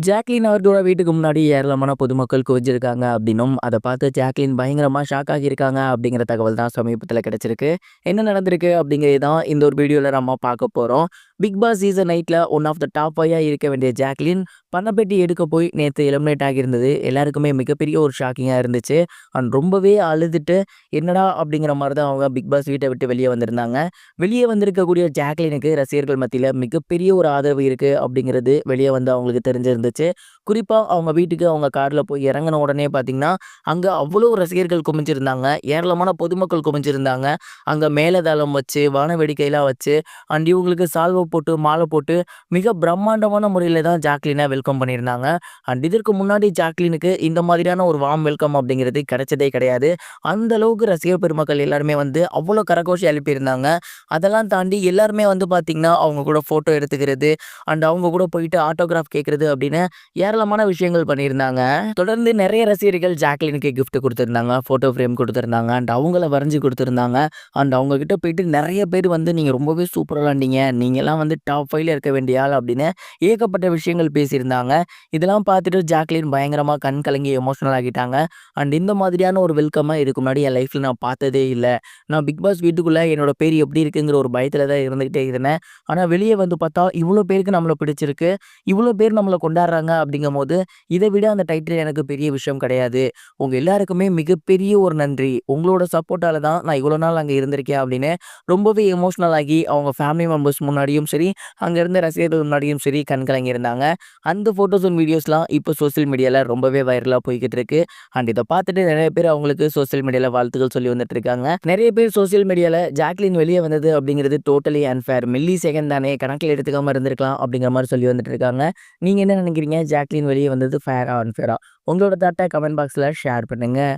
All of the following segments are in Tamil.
ஜாக்லின் அவர்களோட வீட்டுக்கு முன்னாடி ஏராளமான பொதுமக்கள் குவிஞ்சிருக்காங்க அப்படின்னும், அதை பார்த்து ஜாக்லின் பயங்கரமா ஷாக் ஆகியிருக்காங்க அப்படிங்கிற தகவல் தான் சமீபத்தில் கிடைச்சிருக்கு. என்ன நடந்திருக்கு அப்படிங்கிறது தான் இந்த ஒரு வீடியோவில் நம்ம பார்க்க போகிறோம். பிக் பாஸ் சீசன் 8ல ஒன் ஆஃப் த டாப் 5 இருக்க வேண்டிய ஜாக்லின் பணப்பெட்டி எடுக்க போய் நேற்று எலிமினேட் ஆகியிருந்தது எல்லாருக்குமே மிகப்பெரிய ஒரு ஷாக்கிங்காக இருந்துச்சு. அண்ட் ரொம்பவே அழுதுட்டு என்னடா அப்படிங்கிற மாதிரி தான் அவங்க பிக் பாஸ் வீட்டை விட்டு வெளியே வந்திருந்தாங்க. வெளியே வந்திருக்கக்கூடிய ஜாக்லினுக்கு ரசிகர்கள் மத்தியில் மிகப்பெரிய ஒரு ஆதரவு இருக்குது அப்படிங்கிறது வெளியே வந்து அவங்களுக்கு தெரிஞ்சிருந்துச்சு. குறிப்பாக அவங்க வீட்டுக்கு அவங்க காரில் போய் இறங்கின உடனே பார்த்தீங்கன்னா, அங்கே அவ்வளோ ரசிகர்கள் குமிஞ்சிருந்தாங்க. ஏராளமான பொதுமக்கள் குமிஞ்சிருந்தாங்க. அங்கே மேலதாளம் வச்சு, வான வேடிக்கைலாம் வச்சு, அண்ட் இவங்களுக்கு சால்வை போட்டு, மாலை போட்டு மிக பிரம்மாண்டமான முறையில் தான் ஜாக்லினை வெல்கம் பண்ணியிருந்தாங்க. அண்ட் இதற்கு முன்னாடி ஜாக்லினுக்கு இந்த மாதிரியான ஒரு வார்ம் வெல்கம் அப்படிங்கிறது கிடைச்சதே கிடையாது. அந்த அளவுக்கு ரசிகர் பெருமக்கள் எல்லாருமே வந்து அவ்வளோ கரகோஷம் எழுப்பியிருந்தாங்க. அதெல்லாம் தாண்டி எல்லாருமே வந்து பார்த்திங்கன்னா, அவங்க கூட ஃபோட்டோ எடுத்துக்கிறது, அண்ட் அவங்க கூட போயிட்டு ஆட்டோகிராஃப் கேட்குறது அப்படின்னு ஏராளமான விஷயங்கள் பண்ணியிருந்தாங்க. தொடர்ந்து நிறைய ரசிகர்கள் ஜாக்லினுக்கு கிஃப்ட் கொடுத்துருந்தாங்க, ஃபோட்டோ ஃப்ரேம் கொடுத்துருந்தாங்க, அண்ட் அவங்கள வரைஞ்சி கொடுத்துருந்தாங்க. அண்ட் அவங்க கிட்ட போயிட்டு நிறைய பேர் வந்து நீங்கள் ரொம்பவே சூப்பராக விளாண்டீங்க, நீங்கள்லாம் வந்து டாப் 5ல இருக்க வேண்டிய ஆள் அப்படின்னு ஏகப்பட்ட விஷயங்கள் பேசியிருந்தாங்க. இதெல்லாம் பார்த்துட்டு ஜாக்லின் பயங்கரமாக கண் கலங்கி எமோஷனல் ஆகிட்டாங்க. அண்ட் இந்த மாதிரியான ஒரு வெல்கம்மை இதுக்கு முன்னாடி என் லைஃப்பில் நான் பார்த்ததே இல்லை. நான் பிக் பாஸ் வீட்டுக்குள்ளே என்னோட பேர் எப்படி இருக்குங்கிற ஒரு பயத்தில் தான் இருந்துக்கிட்டே இருந்தேன். ஆனால் வெளியே வந்து பார்த்தா இவ்வளோ பேருக்கு நம்மளை பிடிச்சிருக்கு, இவ்வளோ பேர் நம்மளை கொண்டாடுறாங்க அப்படிங்கும்போது இதை விட அந்த டைட்டில் எனக்கு பெரிய விஷயம் கிடையாது. உங்கள் எல்லாருக்குமே மிகப்பெரிய ஒரு நன்றி. உங்களோட சப்போர்ட்டால் தான் நான் இவ்வளோ நாள் அங்கே இருந்திருக்கேன் அப்படின்னு ரொம்பவே எமோஷ்னல் ஆகி அவங்க ஃபேமிலி மெம்பர்ஸ் முன்னாடியும் சரி, அங்கே இருந்த ரசிகர்கள் முன்னாடியும் சரி கண் கலங்கியிருந்தாங்க. அந்த ஃபோட்டோஸ் அண்ட் வீடியோஸ்லாம் இப்போ சோசியல் மீடியாவில் ரொம்பவே வைரலாக போய்கிட்டு இருக்கு. அண்ட் இதை பார்த்துட்டு நிறைய பேர் அவங்களுக்கு சோசியல் மீடியாவில் வாழ்த்துக்கள் சொல்லி வந்துட்டு இருக்காங்க. நிறைய பேர் சோசியல் மீடியாவில் ஜாக்லின் வெளியே வந்தது அப்படிங்கிறது டோட்டலி அன்ஃபேர், மில்லி செகண்ட் தானே, கணக்கில் எடுத்துக்காமல் இருந்திருக்கலாம் அப்படிங்கிற மாதிரி சொல்லி வந்துட்டு இருக்காங்க. நீங்கள் என்ன நினைக்கிறீங்க? ஜாக்லின் வெளியே வந்தது ஃபேரா அன்ஃபேரா? உங்களோட தாட்டை கமெண்ட் பாக்ஸில் ஷேர் பண்ணுங்கள்.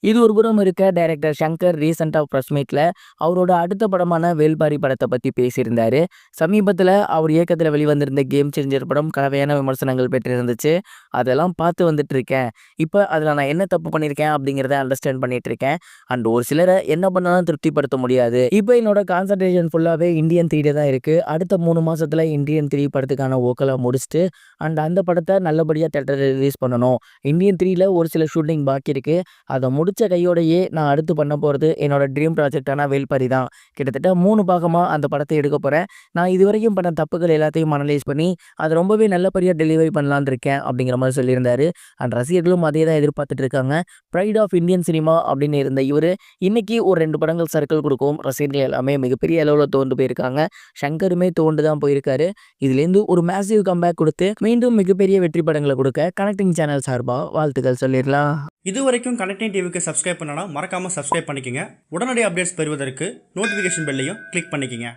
இது ஒரு புறம் இருக்க, டைரக்டர் சங்கர் ரீசெண்டாக ப்ரெஸ் மீட்டில் அவரோட அடுத்த படமான வேல்பாரி படத்தை பற்றி பேசியிருந்தார். சமீபத்தில் அவர் இயக்கத்தில் வெளிவந்திருந்த கேம் சேஞ்சர் படம் கலவையான விமர்சனங்கள் பெற்றிருந்துச்சு. அதெல்லாம் பார்த்து வந்துட்டு இருக்கேன். இப்போ அதில் நான் என்ன தப்பு பண்ணியிருக்கேன் அப்படிங்கிறத அண்டர்ஸ்டாண்ட் பண்ணிட்டு இருக்கேன். அண்ட் ஒரு சிலரை என்ன பண்ணாலும் திருப்திப்படுத்த முடியாது. இப்போ என்னோட கான்சன்ட்ரேஷன் ஃபுல்லாகவே இந்தியன் 3 தான் இருக்குது. அடுத்த 3 மாதத்தில் இந்தியன் 3 படத்துக்கான ஓக்கலை முடிச்சுட்டு அண்ட் அந்த படத்தை நல்லபடியாக தேட்டரில் ரிலீஸ் பண்ணணும். இந்தியன் 3ல் ஒரு சில ஷூட்டிங் பாக்கி இருக்குது. அதை முடிச்ச கையோடையே நான் அடுத்து பண்ண போகிறது என்னோட ட்ரீம் ப்ராஜெக்டான வேல்பாரி தான். கிட்டத்தட்ட 3 பாகமாக அந்த படத்தை எடுக்க போகிறேன். நான் இதுவரைக்கும் பண்ண தப்புகள் எல்லாத்தையும் அனலைஸ் பண்ணி அதை ரொம்பவே நல்லபடியாக டெலிவரி பண்ணலான்னு இருக்கேன் அப்படிங்கிற மாதிரி சொல்லியிருந்தாரு. அண்ட் ரசிகர்களும் அதே தான் எதிர்பார்த்துட்டு இருக்காங்க. ப்ரைட் ஆஃப் இந்தியன் சினிமா அப்படின்னு இருந்த இவர் இன்னைக்கு ஒரு 2 படங்கள் சர்க்கிள் கொடுக்கும். ரசிகர்கள் எல்லாமே மிகப்பெரிய அளவில் தோண்டு போயிருக்காங்க. சங்கருமே தோண்டு தான் போயிருக்காரு. இதுலேருந்து ஒரு மேசிவ் கம்பேக் கொடுத்து மீண்டும் மிகப்பெரிய வெற்றி படங்களை கொடுக்க கனெக்டிங் சேனல் சார்பாக வாழ்த்துக்கள் சொல்லிடலாம். இது வரைக்கும் கனெக்டிங் டிவிக்கு சப்ஸ்கிரைப் பண்ணனா மறக்காமல் சப்ஸ்கிரைப் பண்ணிக்கங்க. உடனடி அப்டேட்ஸ் பெறுவதற்கு நோட்டிஃபிகேஷன் பெல்லையும் கிளிக் பண்ணிக்கங்க.